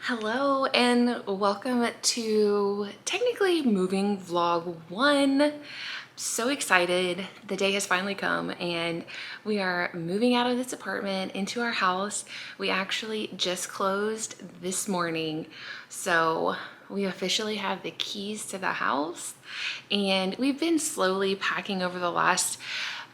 Hello and welcome to technically moving vlog 1. So excited. The day has finally come and we are moving out of this apartment into our house. We actually just closed this morning. So we officially have the keys to the house and we've been slowly packing over the last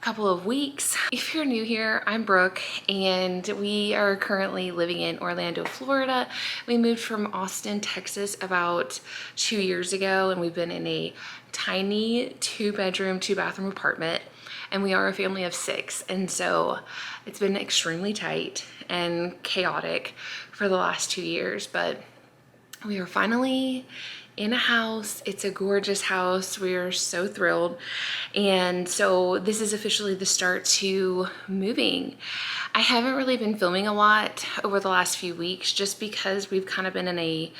couple of weeks. If you're new here, I'm Brooke and we are currently living in Orlando, Florida. We moved from Austin, Texas about 2 years ago and we've been in a tiny 2-bedroom, 2-bathroom apartment, and we are a family of 6. And so it's been extremely tight and chaotic for the last 2 years, but we are finally in a house. It's a gorgeous house. We are so thrilled. And so this is officially the start to moving. I haven't really been filming a lot over the last few weeks just because we've kind of been in a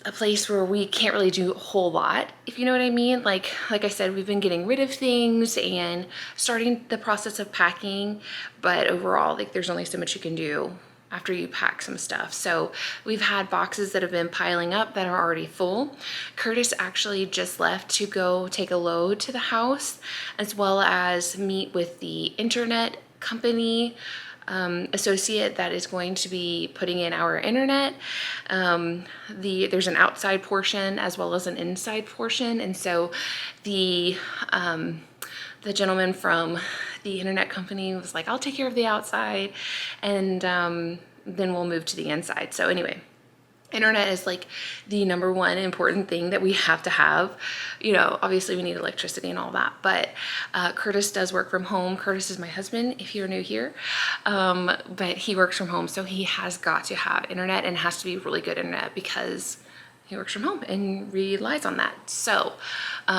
place where we can't really do a whole lot, if you know what I mean. Like I said, we've been getting rid of things and starting the process of packing, but overall, like, there's only so much you can do after you pack some stuff. So we've had boxes that have been piling up that are already full. Curtis actually just left to go take a load to the house, as well as meet with the internet company associate that is going to be putting in our internet. There's an outside portion as well as an inside portion, and so the gentleman from the internet company was like, I'll take care of the outside and then we'll move to the inside. So anyway, internet is like the #1 important thing that we have to have. You know, obviously we need electricity and all that, but Curtis does work from home. Curtis is my husband, if you're new here, but he works from home, so he has got to have internet, and it has to be really good internet because he works from home and relies on that. So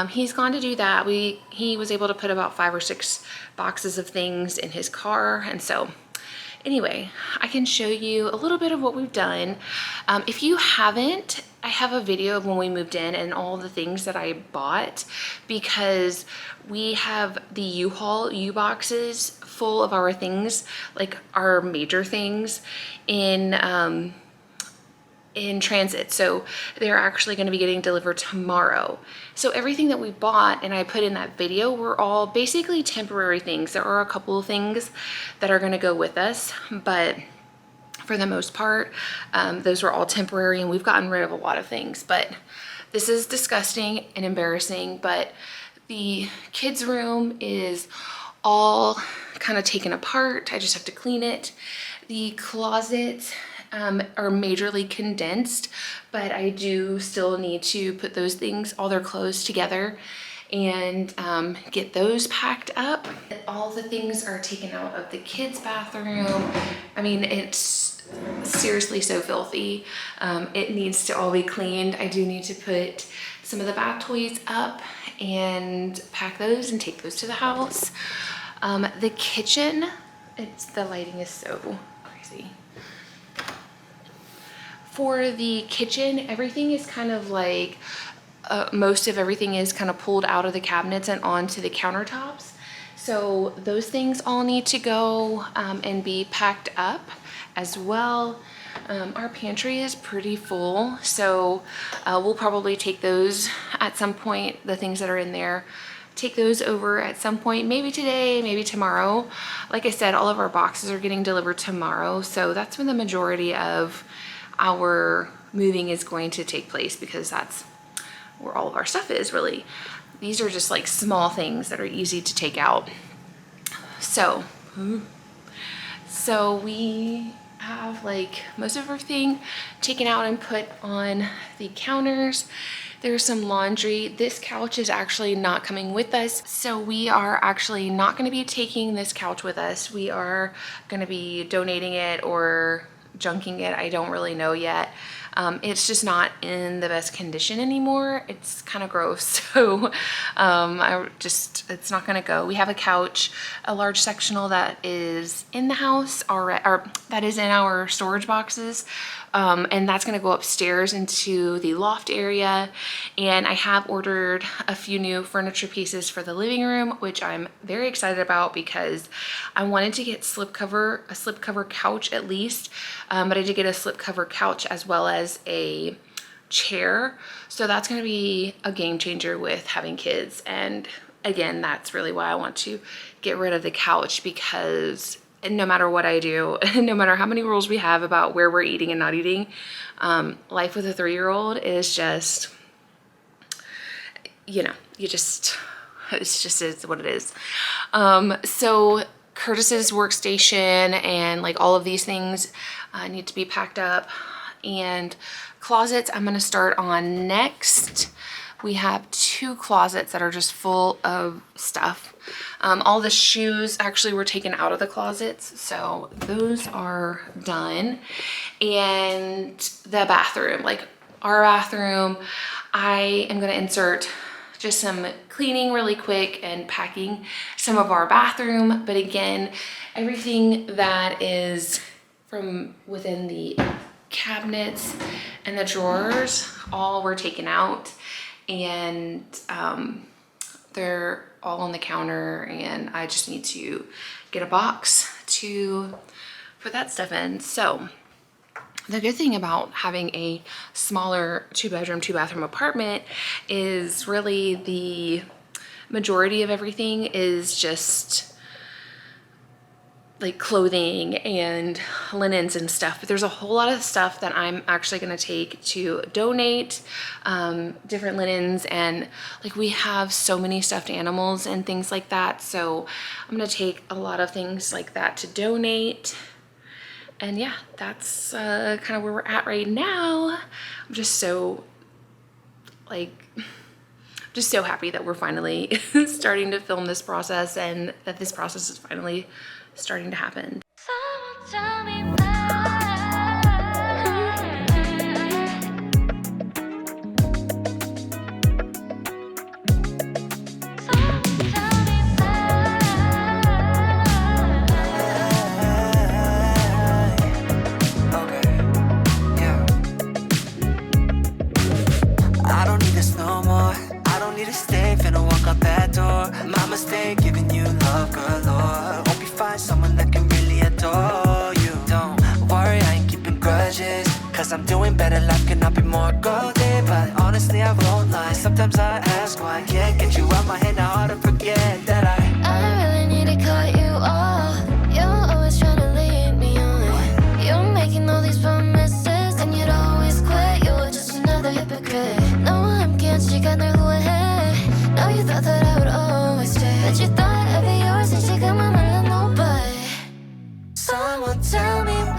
he's gone to do that. He was able to put about 5 or 6 boxes of things in his car, and so anyway, I can show you a little bit of what we've done. If you haven't, I have a video of when we moved in and all the things that I bought, because we have the U-Haul U-boxes full of our things, like our major things in transit. So they're actually going to be getting delivered tomorrow. So everything that we bought and I put in that video were all basically temporary things. There are a couple of things that are going to go with us, but for the most part, those were all temporary, and we've gotten rid of a lot of things. But this is disgusting and embarrassing, but the kids' room is all kind of taken apart. I just have to clean it. The closets are majorly condensed, but I do still need to put those things, all their clothes, together and get those packed up. All the things are taken out of the kids' bathroom. I mean, it's seriously so filthy. It needs to all be cleaned. I do need to put some of the bath toys up and pack those and take those to the house. The kitchen, the lighting is so crazy. For the kitchen, everything is kind of like, most of everything is kind of pulled out of the cabinets and onto the countertops. So those things all need to go and be packed up as well. Our pantry is pretty full, so we'll probably take those at some point, the things that are in there, take those over at some point, maybe today, maybe tomorrow. Like I said, all of our boxes are getting delivered tomorrow, so that's when the majority of our moving is going to take place, because that's where all of our stuff is, really. These are just like small things that are easy to take out. So we have like most of everything taken out and put on the counters. There's some laundry. This couch is actually not coming with us, so we are actually not going to be taking this couch with us. We are going to be donating it or junking it. I don't really know yet. It's just not in the best condition anymore. It's kind of gross. So it's not gonna go. We have a couch, a large sectional that is in the house or that is in our storage boxes. And that's gonna go upstairs into the loft area. And I have ordered a few new furniture pieces for the living room, which I'm very excited about because I wanted to get a slipcover couch at least, but I did get a slipcover couch as well as a chair. So that's gonna be a game changer with having kids. And again, that's really why I want to get rid of the couch, because no matter what I do, no matter how many rules we have about where we're eating and not eating, life with a 3-year-old is just, you know, it's just is what it is. So Curtis's workstation and like all of these things need to be packed up, and closets I'm gonna start on next. We have 2 closets that are just full of stuff. All the shoes actually were taken out of the closets, so those are done. And the bathroom, like our bathroom, I am gonna insert just some cleaning really quick and packing some of our bathroom. But again, everything that is from within the cabinets and the drawers all were taken out, and they're all on the counter, and I just need to get a box to put that stuff in. So the good thing about having a smaller 2-bedroom, 2-bathroom apartment is really the majority of everything is just like clothing and linens and stuff. But there's a whole lot of stuff that I'm actually gonna take to donate, different linens, and like we have so many stuffed animals and things like that. So I'm gonna take a lot of things like that to donate. And yeah, that's kind of where we're at right now. I'm just so happy that we're finally starting to film this process, and that this process is finally starting to happen. Someone tell me I don't need this no more. I don't need to stay, finna walk out that door. My mistake, giving you love galore. Hope you find someone that can really adore you. Don't worry, I ain't keeping grudges, cause I'm doing better, life cannot be more golden. But honestly, I won't lie, sometimes I ask why I can't get you out my head. Now hard to forget that I really need to cut you off. You're always trying to lead me on. You're making all these promises, and you'd always quit. You're just another hypocrite. No, I'm can't you got no way. No, you thought that I would always stay, but you thought I'd be yours, and she got my mind on nobody. Someone tell me why.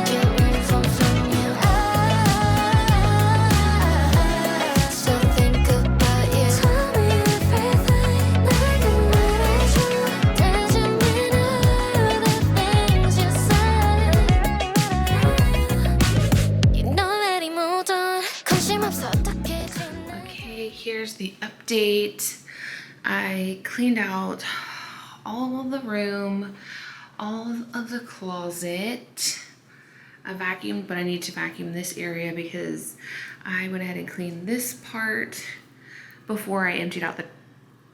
Can't really fall from you. I still think about you. Tell me everything like I'm ready to. Doesn't mean all the things you said. You know that he moved on. 거침없어 어떻게 지내. Okay, here's the update. I cleaned out all of the room, all of the closet. I vacuumed, but I need to vacuum this area because I went ahead and cleaned this part before I emptied out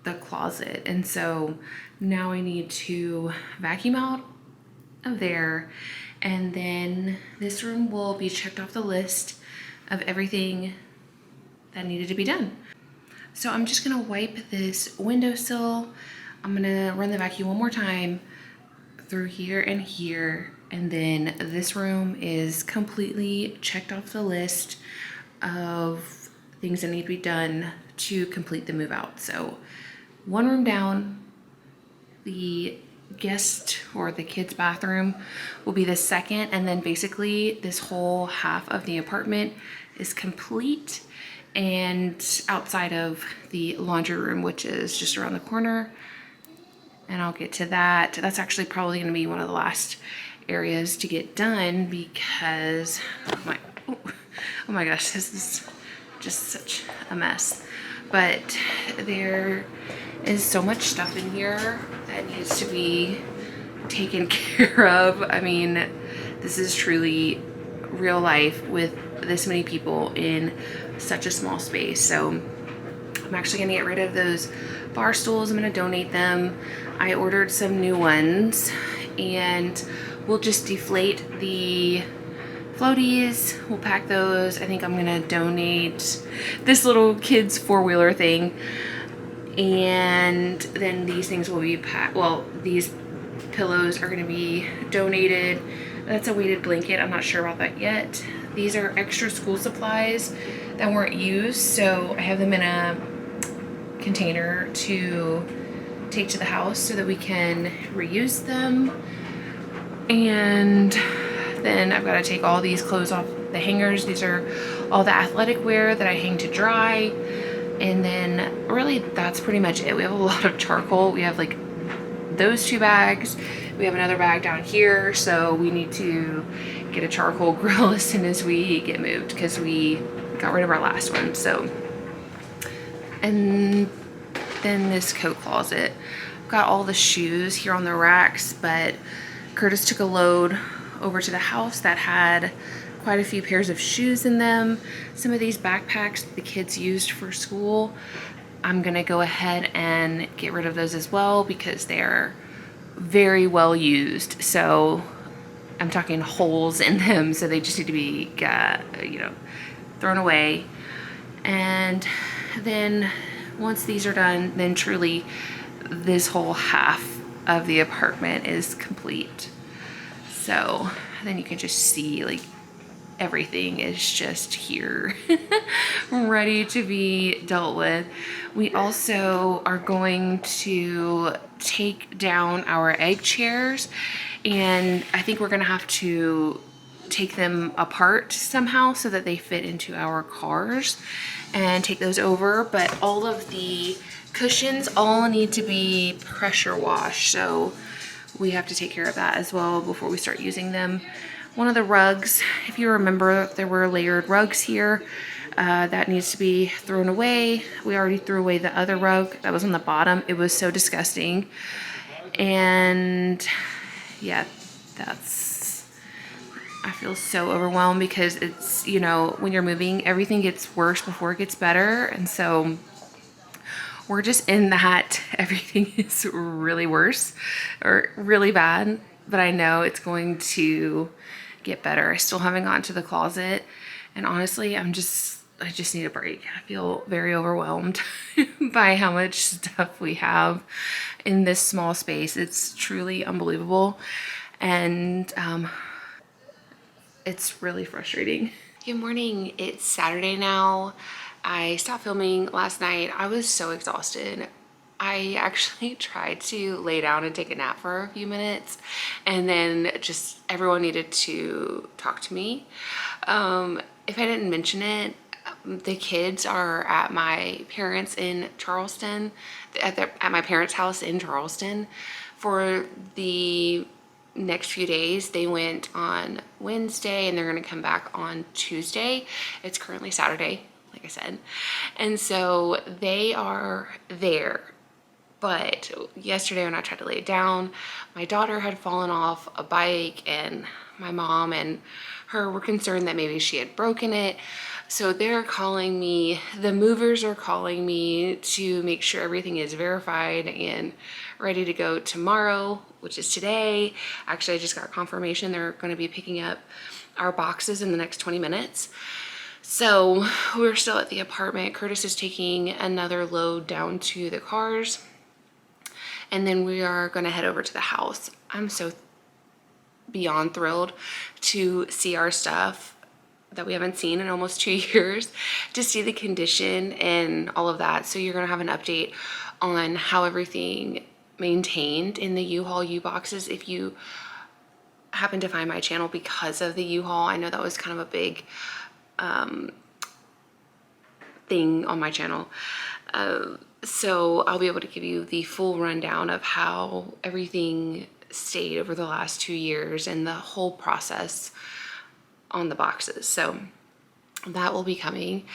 the closet. And so now I need to vacuum out of there, and then this room will be checked off the list of everything that needed to be done. So I'm just gonna wipe this windowsill. I'm gonna run the vacuum one more time through here, and then this room is completely checked off the list of things that need to be done to complete the move out. So one room down, the guest or the kids' bathroom will be the second, and then basically this whole half of the apartment is complete, and outside of the laundry room, which is just around the corner, and I'll get to that. That's actually probably going to be one of the last areas to get done because, oh my gosh, this is just such a mess. But there is so much stuff in here that needs to be taken care of. I mean, this is truly real life with this many people in such a small space. So I'm actually gonna get rid of those bar stools. I'm gonna donate them. I ordered some new ones and we'll just deflate the floaties. We'll pack those. I think I'm gonna donate this little kid's four-wheeler thing. And then these things will be packed. Well, these pillows are gonna be donated. That's a weighted blanket. I'm not sure about that yet. These are extra school supplies that weren't used, so I have them in a container to take to the house so that we can reuse them. And then I've got to take all these clothes off the hangers. These are all the athletic wear that I hang to dry. And then really that's pretty much it. We have a lot of charcoal. We have like those 2 bags. We have another bag down here, so we need to get a charcoal grill as soon as we get moved because we got rid of our last one. So, and then this coat closet. I've got all the shoes here on the racks, but Curtis took a load over to the house that had quite a few pairs of shoes in them. Some of these backpacks the kids used for school, I'm gonna go ahead and get rid of those as well because they're very well used. So I'm talking holes in them, so they just need to be thrown away. And then once these are done, then truly this whole half of the apartment is complete. So then you can just see like everything is just here ready to be dealt with. We also are going to take down our egg chairs, and I think we're gonna have to take them apart somehow so that they fit into our cars and take those over. But all of the cushions all need to be pressure washed, so we have to take care of that as well before we start using them. One of the rugs, if you remember, there were layered rugs here. That needs to be thrown away. We already threw away the other rug that was on the bottom. It was so disgusting. And yeah, I feel so overwhelmed because it's, when you're moving, everything gets worse before it gets better. And so we're just in that everything is really worse or really bad, but I know it's going to get better. I still haven't gotten to the closet, and honestly, I just need a break. I feel very overwhelmed by how much stuff we have in this small space. It's truly unbelievable, and it's really frustrating. Good morning. It's Saturday now. I stopped filming last night. I was so exhausted. I actually tried to lay down and take a nap for a few minutes, and then just everyone needed to talk to me. If I didn't mention it, the kids are at my parents in Charleston, at my parents' house in Charleston for the next few days. They went on Wednesday and they're going to come back on Tuesday. It's currently Saturday, like I said. And so they are there. But yesterday when I tried to lay down, my daughter had fallen off a bike, and my mom and her were concerned that maybe she had broken it. So they're calling me, the movers are calling me to make sure everything is verified and ready to go tomorrow, which is today. Actually, I just got confirmation they're going to be picking up our boxes in the next 20 minutes. So we're still at the apartment. Curtis is taking another load down to the cars, and then we are going to head over to the house. I'm so beyond thrilled to see our stuff that we haven't seen in almost 2 years, to see the condition and all of that. So you're going to have an update on how everything maintained in the U-Haul U-boxes. If you happen to find my channel because of the U-Haul, I know that was kind of a big thing on my channel. So I'll be able to give you the full rundown of how everything stayed over the last 2 years and the whole process on the boxes. So that will be coming.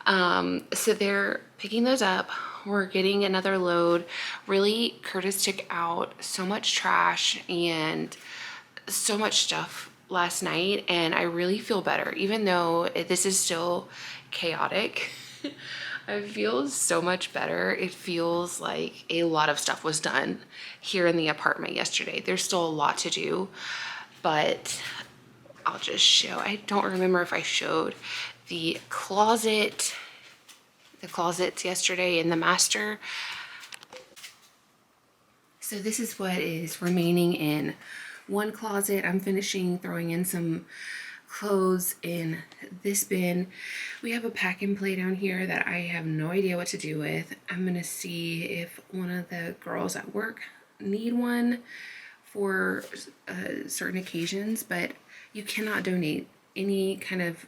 So they're picking those up. We're getting another load. Really, Curtis took out so much trash and so much stuff last night, and I really feel better. Even though this is still chaotic, I feel so much better. It feels like a lot of stuff was done here in the apartment yesterday. There's still a lot to do, but I'll just show. I don't remember if I showed the closets yesterday in the master. So this is what is remaining in one closet. I'm finishing throwing in some clothes in this bin. We have a pack and play down here that I have no idea what to do with. I'm gonna see if one of the girls at work need one for certain occasions, but you cannot donate any kind of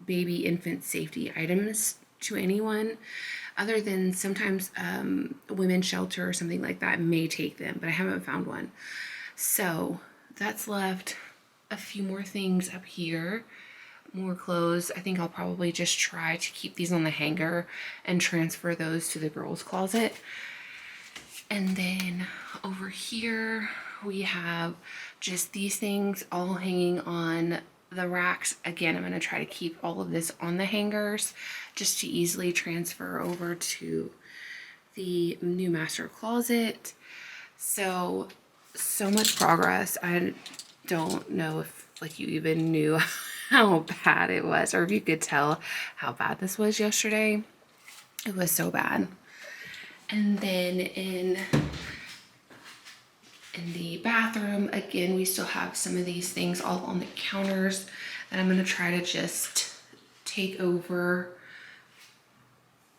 baby infant safety items to anyone other than sometimes women's shelter or something like that may take them, but I haven't found one. So that's left a few more things up here, more clothes. I think I'll probably just try to keep these on the hanger and transfer those to the girls' closet. And then over here we have just these things all hanging on the racks. Again, I'm going to try to keep all of this on the hangers just to easily transfer over to the new master closet. So much progress. I don't know if like you even knew how bad it was, or if you could tell how bad this was yesterday. It was so bad. And then in the bathroom, again, we still have some of these things all on the counters that I'm going to try to just take over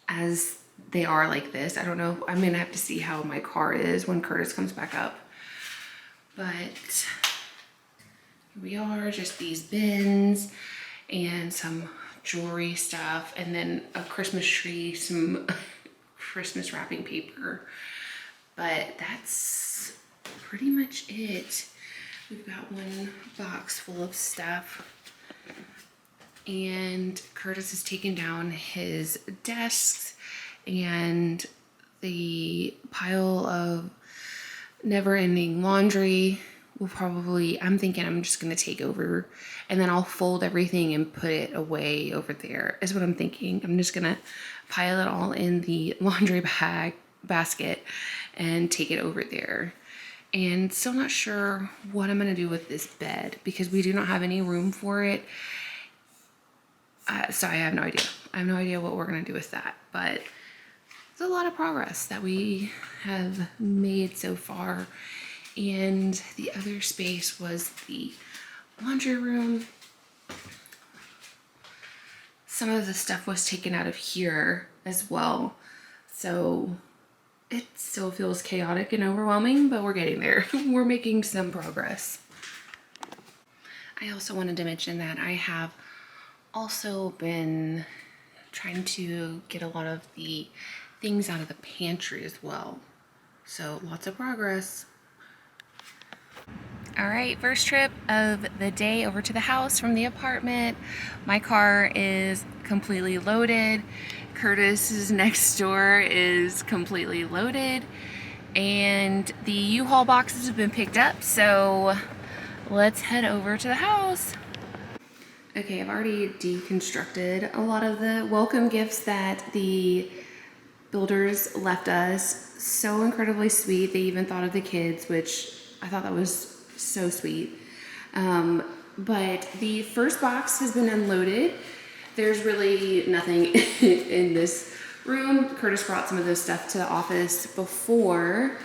as they are like this. I don't know. I'm going to have to see how my car is when Curtis comes back up. But here we are, just these bins and some jewelry stuff, and then a Christmas tree, some Christmas wrapping paper. But that's pretty much it. We've got one box full of stuff, and Curtis has taken down his desks and the pile of never-ending laundry will probably, I'm thinking I'm just going to take over, and then I'll fold everything and put it away over there is what I'm thinking. I'm just going to pile it all in the laundry basket and take it over there. And still not sure what I'm going to do with this bed because we do not have any room for it. So I have no idea. I have no idea what we're going to do with that, but it's a lot of progress that we have made so far. And the other space was the laundry room. Some of the stuff was taken out of here as well. So it still feels chaotic and overwhelming, but we're getting there. We're making some progress. I also wanted to mention that I have also been trying to get a lot of the things out of the pantry as well. So lots of progress. All right, first trip of the day over to the house from the apartment. My car is completely loaded. Curtis's next door is completely loaded. And the U-Haul boxes have been picked up, so let's head over to the house. Okay, I've already deconstructed a lot of the welcome gifts that the builders left us. So incredibly sweet. They even thought of the kids, which I thought that was so sweet. But the first box has been unloaded. There's really nothing in this room. Curtis brought some of this stuff to the office before,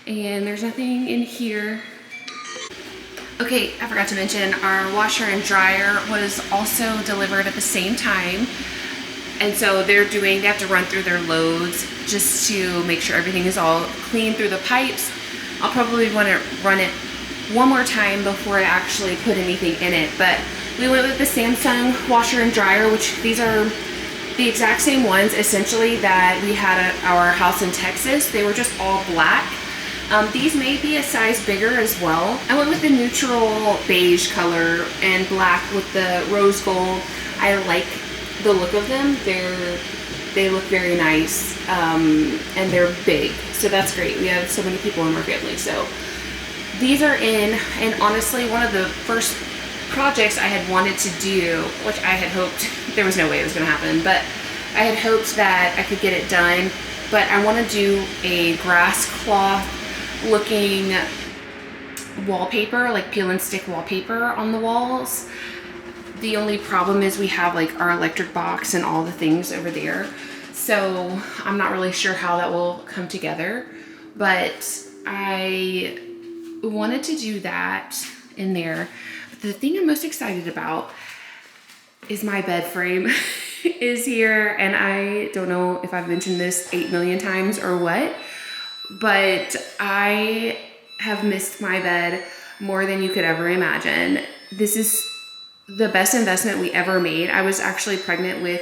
and there's nothing in here. Okay, I forgot to mention our washer and dryer was also delivered at the same time. And so they have to run through their loads just to make sure everything is all clean through the pipes. I'll probably want to run it one more time before I actually put anything in it. But we went with the Samsung washer and dryer, which these are the exact same ones essentially that we had at our house in Texas. They were just all black. These may be a size bigger as well. I went with the neutral beige color and black with the rose gold. I like the look of them. They look very nice, and they're big, so that's great. We have so many people in our family, so these are in. And honestly, one of the first projects I had wanted to do, which I had hoped, there was no way it was going to happen, but I had hoped that I could get it done. But I want to do a grass cloth looking wallpaper, like peel and stick wallpaper on the walls. The only problem is we have like our electric box and all the things over there. So I'm not really sure how that will come together, but I wanted to do that in there. But the thing I'm most excited about is my bed frame is here. And I don't know if I've mentioned this 8 million times or what, but I have missed my bed more than you could ever imagine. This is the best investment we ever made. I was actually pregnant with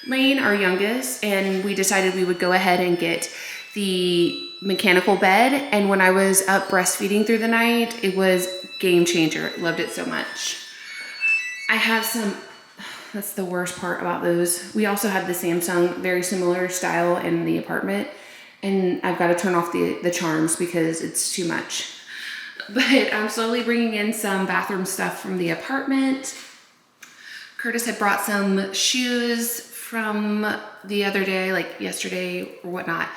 Lane, our youngest, and we decided we would go ahead and get the mechanical bed. And when I was up breastfeeding through the night, it was game changer. Loved it so much. I have some, that's the worst part about those. We also have the Samsung, very similar style in the apartment. And I've got to turn off the charms because it's too much. But I'm slowly bringing in some bathroom stuff from the apartment. Curtis had brought some shoes from the other day, like yesterday or whatnot.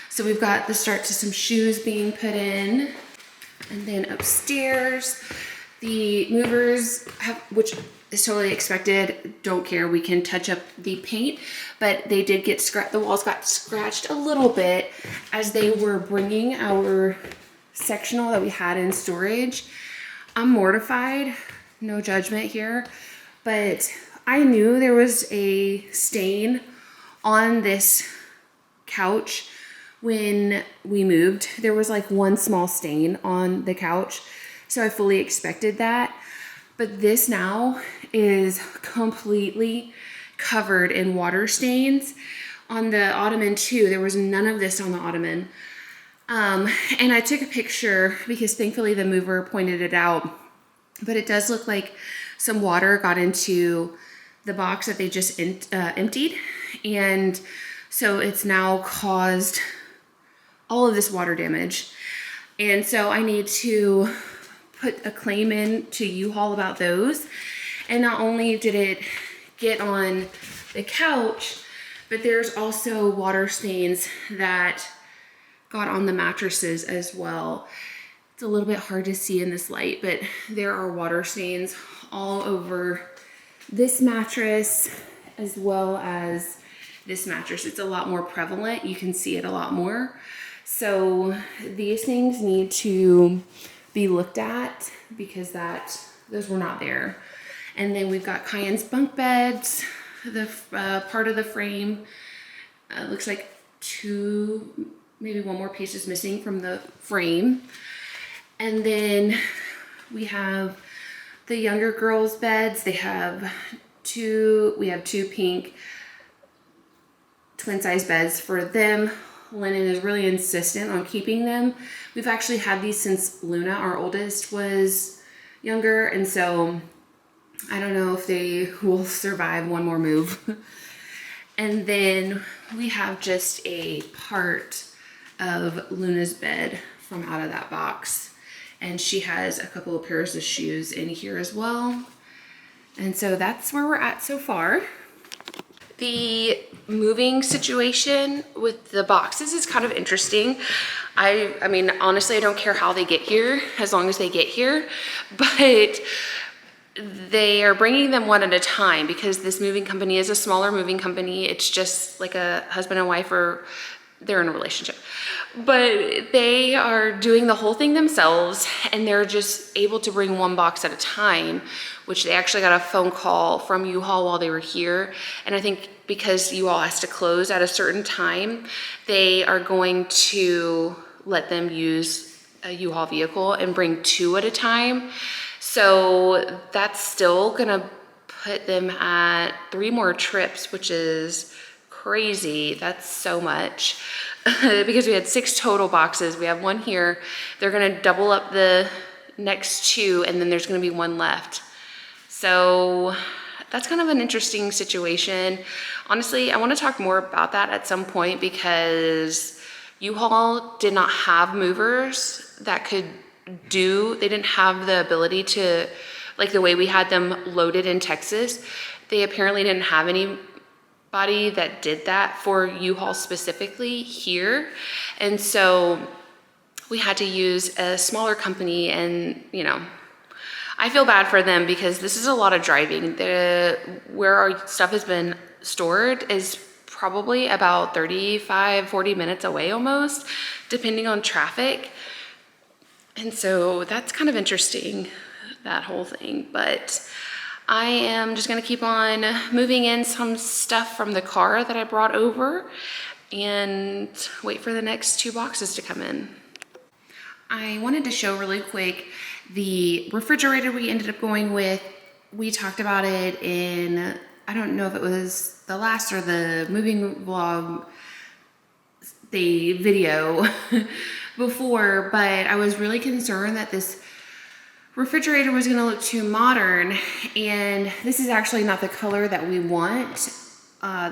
So we've got the start to some shoes being put in. And then upstairs, the movers have, which is totally expected, don't care, we can touch up the paint, but they did get the walls got scratched a little bit as they were bringing our sectional that we had in storage. I'm mortified, no judgment here, but I knew there was a stain on this couch when we moved. There was like one small stain on the couch, so I fully expected that. But this now is completely covered in water stains. On the ottoman too, there was none of this on the ottoman. And I took a picture because thankfully the mover pointed it out, but it does look like some water got into the box that they just emptied. And so it's now caused all of this water damage. And so I need to put a claim in to U-Haul about those. And not only did it get on the couch, but there's also water stains that got on the mattresses as well. It's a little bit hard to see in this light, but there are water stains all over this mattress as well as this mattress. It's a lot more prevalent. You can see it a lot more. So these things need to be looked at because those were not there. And then we've got Cayenne's bunk beds. The part of the frame looks like maybe one more piece is missing from the frame. And then we have the younger girls' beds. We have two pink twin size beds for them. Lennon is really insistent on keeping them. We've actually had these since Luna, our oldest, was younger, and so I don't know if they will survive one more move. And then we have just a part of Luna's bed from out of that box, and she has a couple of pairs of shoes in here as well. And so that's where we're at so far. The moving situation with the boxes is kind of interesting. I mean, honestly, I don't care how they get here as long as they get here, but they are bringing them one at a time because this moving company is a smaller moving company. It's just like a husband and wife, or they're in a relationship, but they are doing the whole thing themselves, and they're just able to bring one box at a time, which they actually got a phone call from U-Haul while they were here. And I think because U-Haul has to close at a certain time, they are going to let them use a U-Haul vehicle and bring two at a time. So that's still gonna put them at 3 more trips, which is crazy. That's so much. Because we had 6 total boxes. We have 1 here. They're gonna double up the next 2, and then there's gonna be 1 left. So that's kind of an interesting situation. Honestly, I want to talk more about that at some point because U-Haul did not have movers that could they didn't have the ability to, like the way we had them loaded in Texas, they apparently didn't have anybody that did that for U-Haul specifically here. And so we had to use a smaller company, and you know, I feel bad for them because this is a lot of driving. Where our stuff has been stored is probably about 35-40 minutes away almost, depending on traffic. And so that's kind of interesting, that whole thing. But I am just gonna keep on moving in some stuff from the car that I brought over and wait for the next 2 boxes to come in. I wanted to show really quick the refrigerator we ended up going with. We talked about it in, I don't know if it was the last or the moving vlog, the video before, but I was really concerned that this refrigerator was gonna look too modern, and this is actually not the color that we want,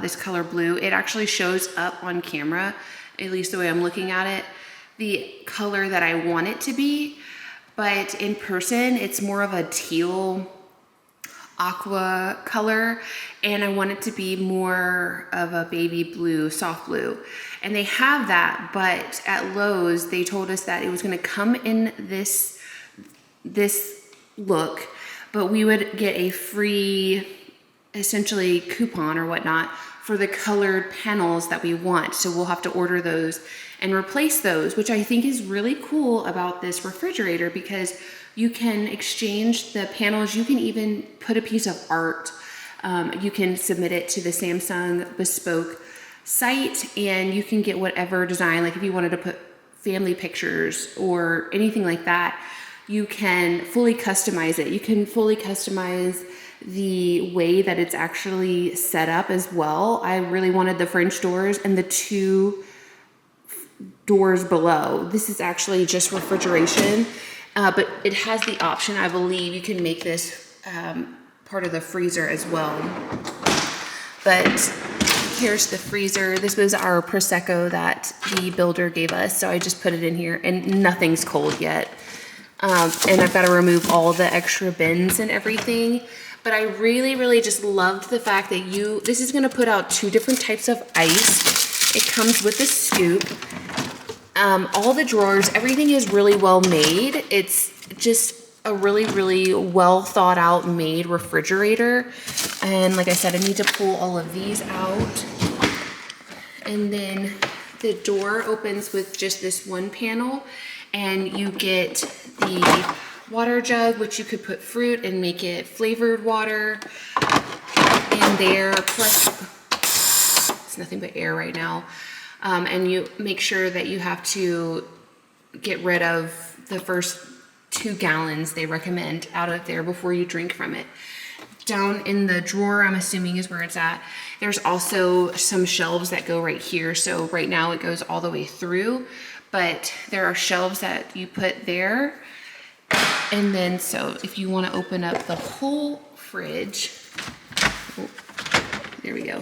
this color blue. It actually shows up on camera, at least the way I'm looking at it, the color that I want it to be, but in person it's more of a teal aqua color, and I want it to be more of a baby blue, soft blue. And they have that, but at Lowe's they told us that it was going to come in this look, but we would get a free essentially coupon or whatnot for the colored panels that we want. So we'll have to order those and replace those, which I think is really cool about this refrigerator, because you can exchange the panels. You can even put a piece of art. You can submit it to the Samsung bespoke site, and you can get whatever design, like if you wanted to put family pictures or anything like that, you can fully customize it. You can fully customize the way that it's actually set up as well. I really wanted the French doors and the 2 doors below. This is actually just refrigeration, but it has the option, I believe, you can make this part of the freezer as well. But here's the freezer. This was our Prosecco that the builder gave us, so I just put it in here, and nothing's cold yet. And I've got to remove all the extra bins and everything. But I really just loved the fact that this is going to put out 2 different types of ice. It comes with a scoop. All the drawers, everything is really well made. It's just a really well thought out made refrigerator. And like I said, I need to pull all of these out. And then the door opens with just this 1 panel, and you get the water jug, which you could put fruit and make it flavored water in there, plus it's nothing but air right now. And you make sure that you have to get rid of the first 2 gallons they recommend out of there before you drink from it. Down in the drawer, I'm assuming is where it's at, there's also some shelves that go right here. So right now it goes all the way through, but there are shelves that you put there. And then, so if you want to open up the whole fridge, oh, there we go.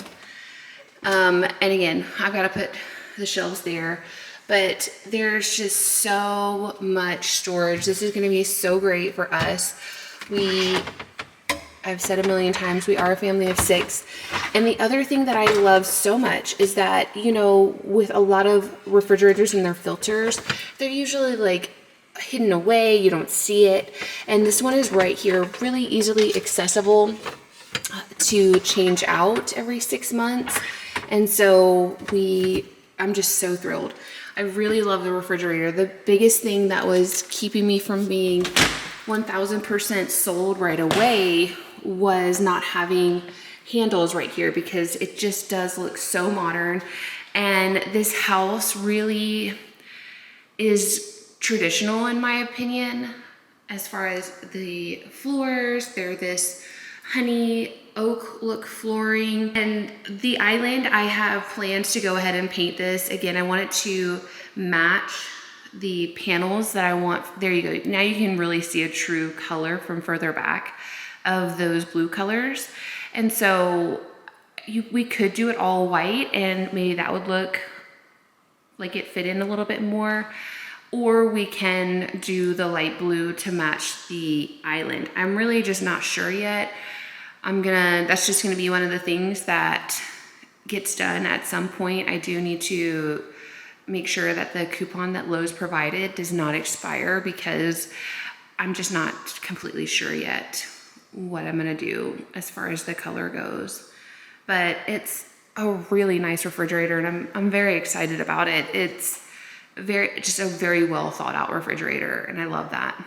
And again, I've got to put the shelves there, but there's just so much storage. This is going to be so great for us. I've said a million times, we are a family of 6. And the other thing that I love so much is that, you know, with a lot of refrigerators and their filters, they're usually like hidden away, you don't see it. And this one is right here, really easily accessible to change out every 6 months. And so I'm just so thrilled. I really love the refrigerator. The biggest thing that was keeping me from being 1000% sold right away was not having handles right here, because it just does look so modern. And this house really is traditional in my opinion, as far as the floors. They're this honey oak look flooring. And the island, I have plans to go ahead and paint this. Again, I want it to match the panels that I want. There you go. Now you can really see a true color from further back of those blue colors. And so we could do it all white and maybe that would look like it fit in a little bit more. Or we can do the light blue to match the island. I'm really just not sure yet. That's just gonna be one of the things that gets done at some point. I do need to make sure that the coupon that Lowe's provided does not expire because I'm just not completely sure yet what I'm gonna do as far as the color goes. But it's a really nice refrigerator and I'm very excited about it. It's just a very well thought out refrigerator and I love that.